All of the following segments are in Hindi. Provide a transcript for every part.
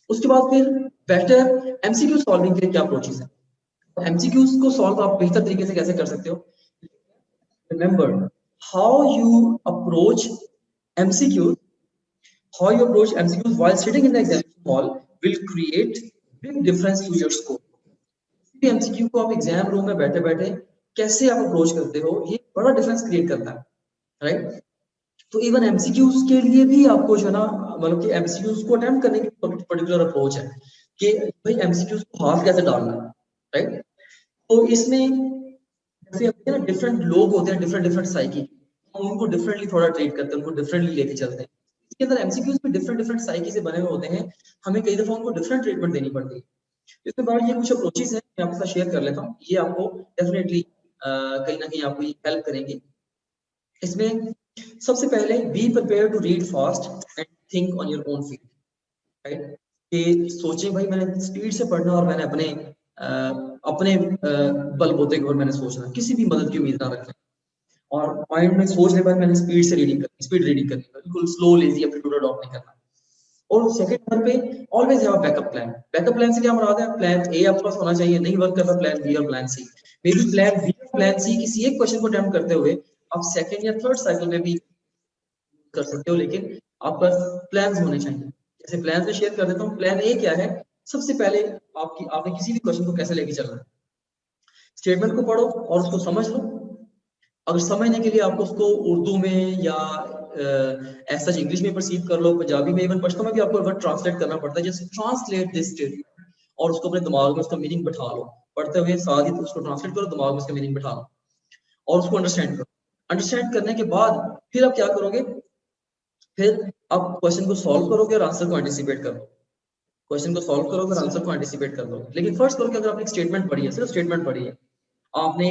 उसके बाद फिर बेटर एमसीक्यू सॉल्विंग के क्या अप्रोचेस है। एमसीक्यूज को सॉल्व आप बेहतर तरीके से कैसे कर सकते हो। Remember how you approach MCQs, how you approach MCQs while sitting in the examination hall will create big difference to your score। किसी MCQ को आप एग्जाम रूम में बैठे बैठे कैसे आप अप्रोच करते हो, ये बड़ा डिफरेंस क्रिएट करता है, राइट। तो इवन एमसीक्यूज के लिए भी आपको जो है ना, मतलब कि एमसीक्यूज को अटेम्प्ट करने की पर्टिकुलर अप्रोच है कि भाई एमसीक्यूज को हाथ कैसे डालना है, राइट। तो इसमें जैसे होते हैं ना, डिफरेंट लोग होते हैं, डिफरेंट डिफरेंट साइकी, हम उनको डिफरेंटली थोड़ा ट्रीट करते हैं, उनको डिफरेंटली लेके चलते हैं। इसके अंदर एमसीक्यूज भी डिफरेंट डिफरेंट साइकी से बने हुए होते हैं, हमें कई दफा उनको डिफरेंट ट्रीटमेंट देनी पड़ती है। इसके बाद ये कुछ अप्रोचेस हैं, मैं आपके साथ शेयर कर लेता हूँ, ये आपको डेफिनेटली कहीं ना कहीं आपको हेल्प करेंगे। इसमें सबसे पहले be prepare to read fast and think on your own field, right. कि सोचें भाई मैंने स्पीड से पढ़ना और मैंने अपने बलबूते के ऊपर मैंने सोचना, किसी भी मदद की उम्मीद ना रखें और माइंड में सोच ले भाई मैंने स्पीड से रीडिंग करनी, स्पीड रीडिंग करनी, बिल्कुल स्लो लेजी एप्टीट्यूड अडॉप्ट नहीं करना। और सेकंड नंबर पे always have a backup plan. Backup plan से क्या मुराद है, प्लान ए आपके पास होना चाहिए, नहीं वर्क करता प्लान बी और plan C. Maybe plan B और प्लान सी किसी एक क्वेश्चन को अटेम्प्ट करते हुए आप सेकंड या थर्ड साइकिल में भी कर सकते हो, लेकिन आपका प्लान्स होने चाहिए। जैसे प्लान में शेयर कर देता हूँ, प्लान ए क्या है, सबसे पहले आपने किसी भी क्वेश्चन को कैसे लेके चलना है, स्टेटमेंट को पढ़ो और उसको समझ लो। अगर समझने के लिए आपको उसको उर्दू में या ऐसा इंग्लिश में परसीव कर लो, पंजाबी में, इवन पश्तो में भी आपको वर्ड ट्रांसलेट करना पड़ता है, जस्ट ट्रांसलेट दिस स्टेटमेंट और उसको अपने दिमाग में उसका मीनिंग बैठा लो, पढ़ते हुए साथ ही उसको ट्रांसलेट करो, दिमाग में उसका मीनिंग बैठा लो और उसको अंडरस्टैंड करो। अंडरस्टैंड करने के बाद फिर आप क्या करोगे, फिर आप क्वेश्चन को सॉल्व करोगे और आंसर को एंटिसिपेट करो। क्वेश्चन को सॉल्व करोगे और आंसर को एंटिसिपेट कर दोगे। लेकिन फर्स्ट करो कि अगर आपने एक स्टेटमेंट पढ़ी है, सिर्फ स्टेटमेंट पढ़ी है, आपने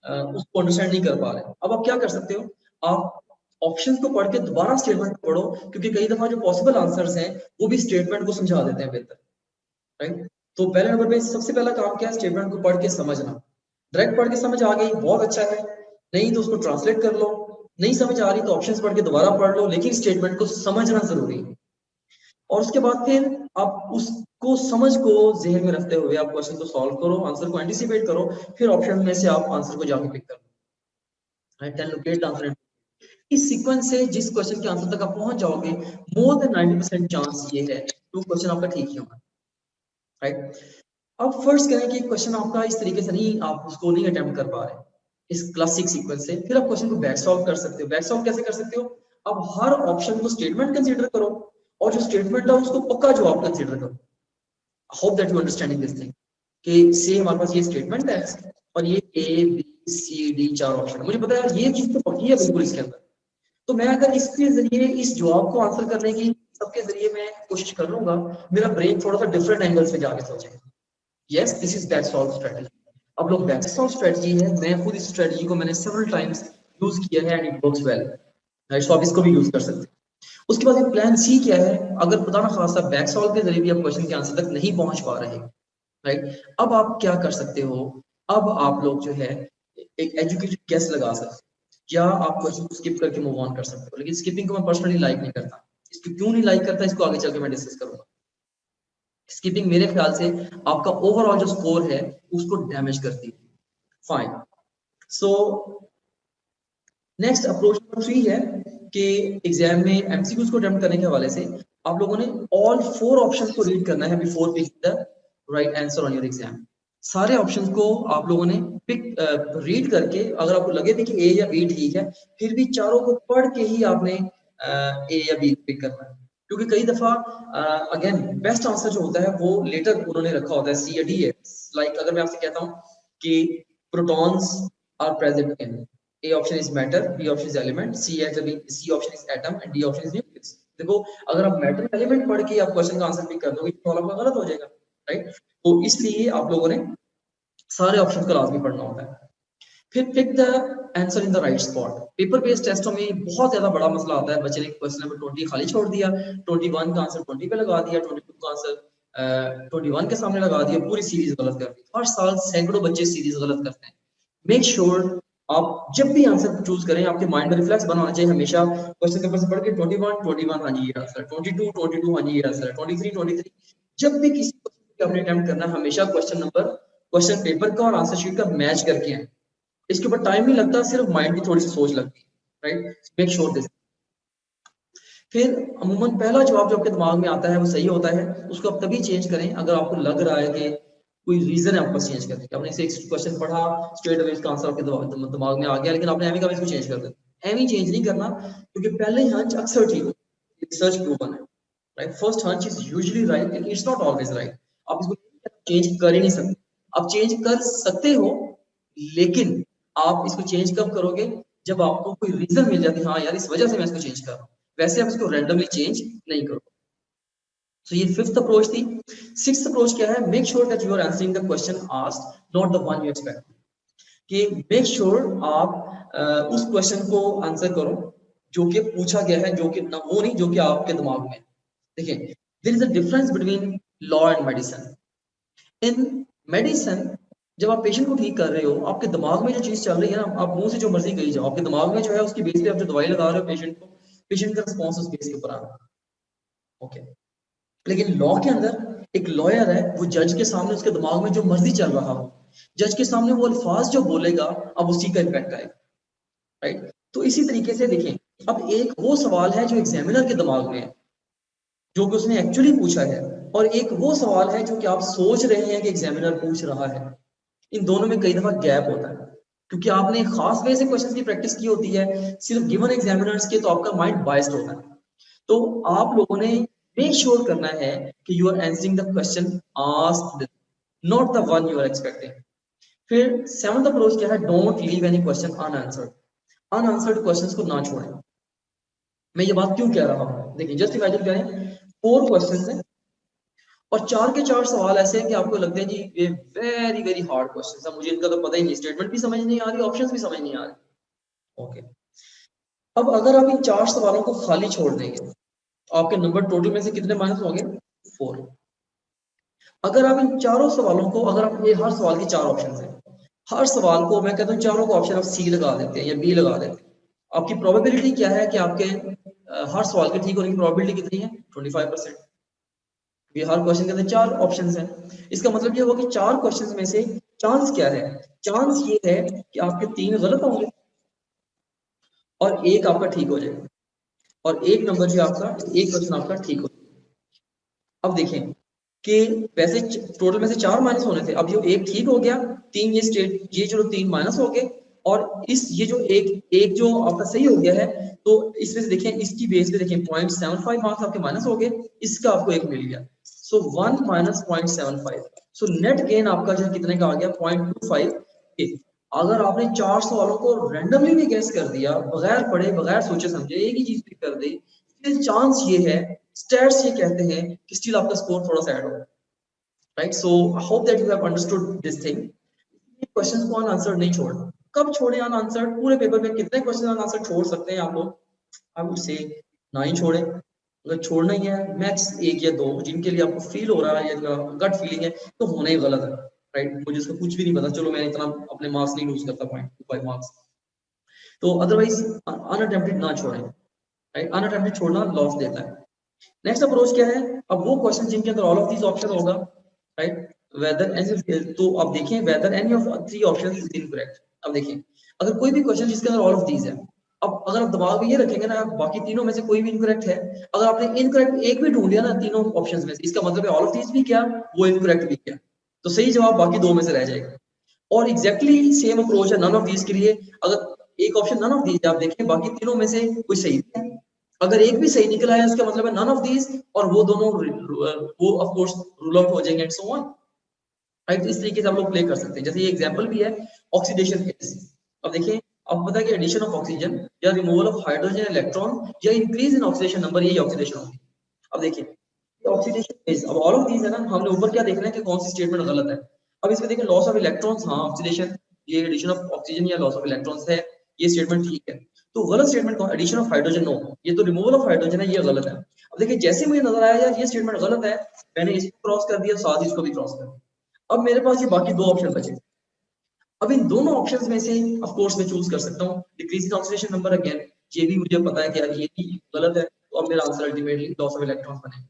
उसको अंडरस्टैंड नहीं कर पा रहे, अब आप क्या कर सकते हो, आप ऑप्शंस को पढ़ के दोबारा स्टेटमेंट पढ़ो, क्योंकि कई दफा जो पॉसिबल आंसर्स हैं वो भी स्टेटमेंट को समझा देते हैं बेहतर, राइट। तो पहले नंबर पे सबसे पहला काम क्या है, स्टेटमेंट को पढ़ के समझना। डायरेक्ट पढ़ के समझ आ गई बहुत अच्छा है, नहीं तो उसको ट्रांसलेट कर लो, नहीं समझ आ रही तो ऑप्शंस पढ़ के दोबारा पढ़ लो, लेकिन स्टेटमेंट को समझना जरूरी है। और उसके बाद फिर आप उसको समझ को जहन में रखते हुए आप क्वेश्चन को सॉल्व करो, आंसर को एंटिसिपेट करो, फिर ऑप्शन में से आप आंसर को जाके पिक करो, right. Then locate the answer. इस सीक्वेंस से जिस क्वेश्चन के आंसर तक आप पहुंच जाओगे, मोर देन 90% चांस ये है तो क्वेश्चन आपका ठीक ही होगा, राइट। अब फर्स्ट करें कि क्वेश्चन आपका इस तरीके से नहीं, आप उसको नहीं अटेम्प्ट कर पा रहे इस क्लासिक सीक्वेंस से, फिर आप क्वेश्चन को बैक सॉल्व कर सकते हो। बैक सॉल्व कैसे कर सकते हो, अब हर ऑप्शन को स्टेटमेंट कंसीडर करो और जो स्टेटमेंट है उसको पक्का जवाब कंसीडर करो। Hope that you understanding this thing कि से हमारे पास ये स्टेटमेंट है और ये ए बी सी डी चार ऑप्शन, मुझे पता है ये चीज तो पक्की है बिल्कुल इसके अंदर, तो मैं अगर इसके जरिए इस जवाब को आंसर करने की सबके जरिए मैं कोशिश कर लूंगा, मेरा ब्रेन थोड़ा सा डिफरेंट एंगल से जाके सोचेगा। Yes, this is back solve strategy. अब लोग बैक सॉल्व स्ट्रेटजी है, मैं खुद इस स्ट्रेटजी को मैंने सेवरल टाइम्स यूज किया है and it works well, right. So आप इसको भी यूज कर सकते हैं। उसके बाद ये प्लान सी क्या है, अगर खुदा ना खासा बैक सॉल्व के जरिए भी आप क्वेश्चन के आंसर तक नहीं पहुंच पा रहे, राइट, अब आप क्या कर सकते हो, अब आप लोग जो है एक एजुकेटेड गेस लगा सकते हो या आप क्वेश्चन को स्किप करके मूव ऑन कर सकते हो। लेकिन स्किपिंग को मैं पर्सनली लाइक नहीं करता, इसको क्यों नहीं लाइक करता इसको आगे चल के मैं डिस्कस करूंगा। स्किपिंग मेरे ख्याल से आपका ओवरऑल जो स्कोर है उसको डैमेज करती है। Fine, so next approach number 3 है कि एग्जाम में एमसीक्यूज को अटेम्प्ट करने के हवाले से आप लोगों ने ऑल 4 ऑप्शंस को रीड करना है before picking the right answer on your exam. सारे ऑप्शंस को आप लोगों ने रीड करके, अगर आपको लगे भी कि ए या बी ठीक है, फिर भी चारों को पढ़ के ही आपने ए या बी पिक करना है, क्योंकि कई दफा अगेन बेस्ट आंसर जो होता है वो लेटर उन्होंने रखा होता है, सी या डी है। लाइक अगर मैं आपसे कहता हूँ कि protons are present in, A option is matter, B option is element, C option is atom and D option is nucleus। देखो अगर आप मैटर एलिमेंट पढ़ के आप क्वेश्चन का आंसर पिक कर दोगे तो आपका गलत हो जाएगा, राइट। तो इसलिए आप लोगों ने सारे ऑप्शन को लाजमी पढ़ना होता है। फिर pick the answer in the right spot. Paper based टेस्टों में बहुत ज्यादा बड़ा मसला आता है, बच्चे ने क्वेश्चन नंबर 20 खाली छोड़ दिया, 21 का आंसर 20 पे लगा दिया, 22 का आंसर 21 के सामने लगा दिया, पूरी सीरीज गलत कर दी। हर साल सैकड़ों बच्चे सीरीज गलत करते हैं। मेक श्योर आप जब भी आंसर चूज करें आपके माइंड में रिफ्लेक्स बनाना चाहिए हमेशा, क्वेश्चन पेपर से पढ़ के 21 हाँ जी ये आंसर, 22 हाँ जी ये आंसर, 23 जब भी किसी क्वेश्चन आपने अटेम्प्ट करना है, हमेशा क्वेश्चन पेपर का और आंसर शीट का मैच करके हैं। इसके ऊपर टाइम नहीं लगता, सिर्फ माइंड की थोड़ी सी सोच लगती है, राइट? Make sure this. फिर अमूमन पहला जवाब जो आपके दिमाग में आता है वो सही होता है, उसको आप तभी चेंज करें अगर आपको लग रहा है कि कोई रीजन है आपको चेंज करने का। आपने इसे एक क्वेश्चन पढ़ा, स्ट्रेट अवे इसका आंसर आपके दिमाग में आ गया, लेकिन आपने एमी का इसको चेंज कर दिया। एमी चेंज नहीं करना, क्योंकि पहले हंच अक्सर ठीक हो, रिसर्च प्रूवन है, right? First hunch is usually right, लेकिन इट्स नॉट ऑलवेज राइट। आप इसको चेंज कर ही नहीं सकते। आप चेंज कर सकते हो, लेकिन आप इसको चेंज कब करोगे? जब आपको कोई रीजन मिल जाती है, हाँ यार इस वजह से मैं इसको चेंज कर रहा हूँ। वैसे आप इसको रैंडमली चेंज नहीं करो। तो ये फिफ्थ अप्रोच थी। सिक्स्थ अप्रोच क्या है? Make sure that you are answering the question asked, not the one you expect. कि मेक श्योर आप उस क्वेश्चन को आंसर करो जो कि पूछा गया है, जो कि ना वो नहीं जो कि आपके दिमाग में। देखिए, there is a difference between law and medicine. In medicine, जब आप पेशेंट को ठीक कर रहे हो, आपके दिमाग में जो चीज चल रही है ना, आप मुंह से जो मर्जी कही जाओ, आपके दिमाग में जो है उसकी बेस पे आप जो दवाई लगा रहे हो पेशेंट को, पेशेंट का रिस्पॉन्स उस बेस के ऊपर आ रहा है। ओके। लेकिन लॉ के अंदर एक लॉयर है, वो जज के सामने उसके दिमाग में जो मर्जी चल रहा हो, जज के सामने वो अल्फाज जो बोलेगा, अब उसी का इम्पैक्ट आएगा, राइट? तो इसी तरीके से देखें, अब एक वो सवाल है जो एग्जामिनर के दिमाग में है, जो कि उसने एक्चुअली पूछा है, और एक वो सवाल है जो कि आप सोच रहे हैं कि एग्जामिनर पूछ रहा है। इन दोनों में कई दफा गैप होता है, क्योंकि आपने खास वे से क्वेश्चन की प्रैक्टिस की होती है सिर्फ गिवन एग्जामिनर्स के, तो आपका माइंड बायस्ड होता है। तो आप लोगों ने मेक श्योर करना है कि you are answering the question asked, not the one you are expecting. फिर सेवंथ अप्रोच क्या है? Don't leave any question unanswered. Unanswered questions को ना छोड़ें। मैं ये बात क्यों कह रहा हूं? देखिए, जस्ट इमेजिन करें 4 क्वेश्चंस हैं और 4 के 4 सवाल ऐसे हैं कि आपको लगता है जी ये वेरी वेरी हार्ड क्वेश्चंस है, मुझे इनका तो पता ही नहीं, स्टेटमेंट भी समझ नहीं आ रही, ऑप्शंस भी समझ नहीं आ रहे। ओके। अब अगर आप इन 4 सवालों को खाली छोड़ देंगे, आपके नंबर टोटल में से कितने माइनस होंगे? 4। अगर आप इन चारों सवालों को, अगर आप ये हर सवाल की 4 ऑप्शन है, हर सवाल को मैं कहता हूँ चारों को ऑप्शन आप सी लगा देते हैं या बी लगा देते हैं, आपकी प्रोबेबिलिटी क्या है कि आपके हर सवाल के ठीक होने की प्रोबेबिलिटी कितनी है? 25%। ये हर क्वेश्चन के अंदर 4 ऑप्शंस हैं। इसका मतलब ये हुआ कि 4 क्वेश्चंस में से चांस क्या है? चांस ये है कि आपके 3 गलत होंगे और एक आपका ठीक हो जाएगा, और एक नंबर जो आपका, एक क्वेश्चन आपका ठीक हो जाएगा। अब देखें कि वैसे टोटल में से 4 माइनस होने थे, अब जो एक ठीक हो गया, 3 ये जो 3 माइनस हो गए, और इस ये जो एक जो आपका सही हो गया है, तो इसमें से देखें, इसकी बेस पे देखें 0.75 मार्क्स आपके माइनस हो गए, इसका आपको एक मिल गया। सो 1 माइनस 0.75, सो नेट गेन आपका जो कितने का आ गया? 0.25। अगर आपने 4 सवालों को रैंडमली भी गैस कर दिया, बगैर पढ़े बगैर सोचे समझे एक ही चीज पिक कर दी, चांस ये है, स्टैट्स ये कहते हैं कि स्टिल आपका स्कोर थोड़ा सा ऐड होगा, right? So I hope that you have understood this thing. Questions को अनआंसर्ड नहीं छोड़ना। कब छोड़े अनआंसर्ड? पूरे पेपर में कितने क्वेश्चन अनआंसर्ड छोड़ सकते हैं आप लोग? आई वुड से ना ही छोड़े। अगर छोड़ना ही है, मैक्स 1 या 2 जिनके लिए आपको फील हो रहा है या गट फीलिंग है, तो होना ही गलत है, राइट? मुझे इसका कुछ भी नहीं पता, चलो मैं इतना अपने मार्क्स नहीं लूज करता, 0.25 मार्क्स। तो अदरवाइज अनअटेम्प्टेड ना छोड़ें, राइट? अनअटेम्प्टेड छोड़ना लॉस देता है। नेक्स्ट अप्रोच क्या है? अब वो क्वेश्चन जिनके अंदर ऑल ऑफ दीज ऑप्शन होगा, राइट? वेदर एनी, तो अब देखिए whether any of 3 options is incorrect. अब देखिए, अगर कोई भी क्वेश्चन जिसके अंदर ऑल ऑफ दीज है, अब अगर आप दिमाग में ये रखेंगे ना, बाकी तीनों में से कोई भी इनकरेक्ट है, अगर आपने इनकरेक्ट एक भी ढूंढ लिया ना तीनों ऑप्शंस में से, इसका मतलब है ऑल ऑफ दीज भी क्या, वो इनकरेक्ट भी क्या, तो सही जवाब बाकी 2 में से रह जाएगा। और एग्जैक्टली सेम अप्रोच है नन ऑफ दीज के लिए। अगर एक ऑप्शन नन ऑफ दीज आप देखें, बाकी तीनों में से कोई सही है, अगर एक भी सही निकला है इसका मतलब है नन ऑफ दीज, और वो दोनों वो ऑफ कोर्स रूल आउट हो जाएंगे एंड सो ऑन, राइट? इस तरीके से हम लोग प्ले कर सकते हैं। जैसे ये एग्जांपल भी है ऑक्सीडेशन केस। अब देखिए, आपको पता है कि एडिशन ऑफ ऑक्सीजन या रिमूवल ऑफ हाइड्रोजन इलेक्ट्रॉन या इंक्रीज इन ऑक्सीडेशन नंबर, यही ऑक्सीडेशन होगी। अब देखिए ऑक्सीडेशन केस, अब ऑल ऑफ दीज है ना, हमने ऊपर क्या देखना है कि कौन सी स्टेटमेंट गलत है। अब इसमें देखिए लॉस ऑफ इलेक्ट्रॉन्स, हाँ ऑक्सीडेशन, ये एडिशन ऑफ ऑक्सीजन या लॉस ऑफ इलेक्ट्रॉन्स है, ये स्टेटमेंट ठीक है। तो गलत स्टेटमेंट कौन? एडिशन ऑफ हाइड्रोजन, नो, ये तो रिमूवल ऑफ हाइड्रोजन है, ये गलत है। अब देखिए जैसे मुझे नजर आया यार ये स्टेटमेंट गलत है, मैंने इसको क्रॉस कर दिया, साथ ही इसको भी क्रॉस कर दिया। अब मेरे पास ये बाकी 2 ऑप्शन बचे। अब इन दोनों ऑप्शंस में से ऑफ कोर्स मैं चूज कर सकता हूँ डिक्रीजिंग ऑक्सीडेशन नंबर, अगेन ये भी मुझे पता है कि यार ये भी गलत है, तो अब मेरा answer ultimately loss of electrons बनेगा।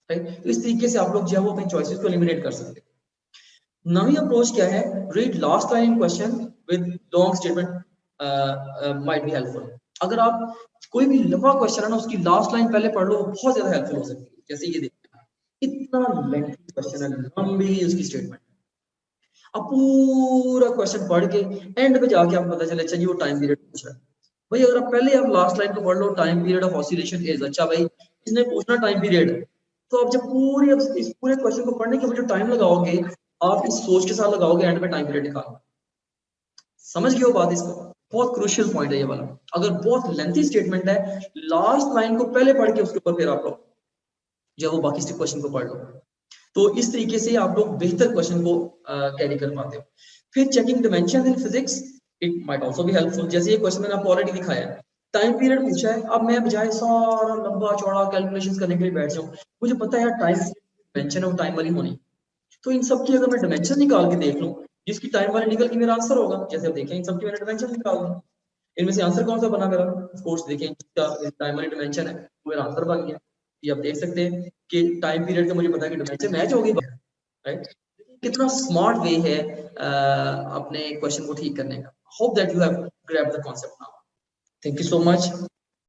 राइट। तो इस तरीके से आप लोग जो है वो अपनी चॉइसेस को एलिमिनेट कर सकते हैं। नवी अप्रोच क्या है, read last line in question with long statement might be helpful. अगर आप कोई भी लंबा क्वेश्चन है ना उसकी लास्ट लाइन पहले पढ़ लो, बहुत ज्यादा हेल्पफुल हो सकती है। जैसे ये देखिए इतना लेंथी क्वेश्चन है, लंबी उसकी स्टेटमेंट, अब पूरा क्वेश्चन पढ़ के एंड पे जाके आपको पता चले अच्छा जी वो टाइम पीरियड पूछ रहा है। भाई अगर आप पहले आप लास्ट लाइन को पढ़ लो, time period of oscillation is, अच्छा भाई इसने पूछना टाइम पीरियड, तो आप जब पूरी इस पूरे क्वेश्चन को पढ़ने के बाद जो टाइम लगाओगे, आप इस सोच के साथ लगाओगे एंड पे टाइम पीरियड निकालो। समझ गए हो बात इसको? बहुत क्रूशियल पॉइंट है ये वाला। अगर बहुत लेंथी स्टेटमेंट है, लास्ट लाइन को पहले पढ़ के उसके ऊपर फिर आप लोग जब वो बाकी क्वेश्चन को पढ़ लो, तो इस तरीके से आप लोग बेहतर क्वेश्चन को कैरी कर पाते हो। फिर checking dimension in physics, it might also be helpful. जैसे ये क्वेश्चन मैंने आपको ऑलरेडी दिखाया है, टाइम पीरियड पूछा है, अब मैं बजाय सारा लंबा चौड़ा कैलकुलेशंस करने के लिए बैठ जाऊं, मुझे पता है यार टाइम डिमेंशन है वो टाइम वाली होनी, तो इन सब की अगर मैं डिमेंशन निकाल के देख लूं, जिसकी टाइम वाली निकल के मेरा आंसर होगा। जैसे आप देखें इन सब की मैंने डिमेंशन निकाल दी, इनमें से आंसर कौन सा बना मेरा, ऑफ कोर्स देखें इसका टाइम वाली डिमेंशन है, वो मेरा आंसर बन गया। ये आप देख सकते हैं कि टाइम पीरियड का मुझे पता है कि डिमेंशन मैच होगी, राइट। कितना स्मार्ट वे है अपने क्वेश्चन को ठीक करने का। Hope that you have grabbed the concept now. Thank you so much.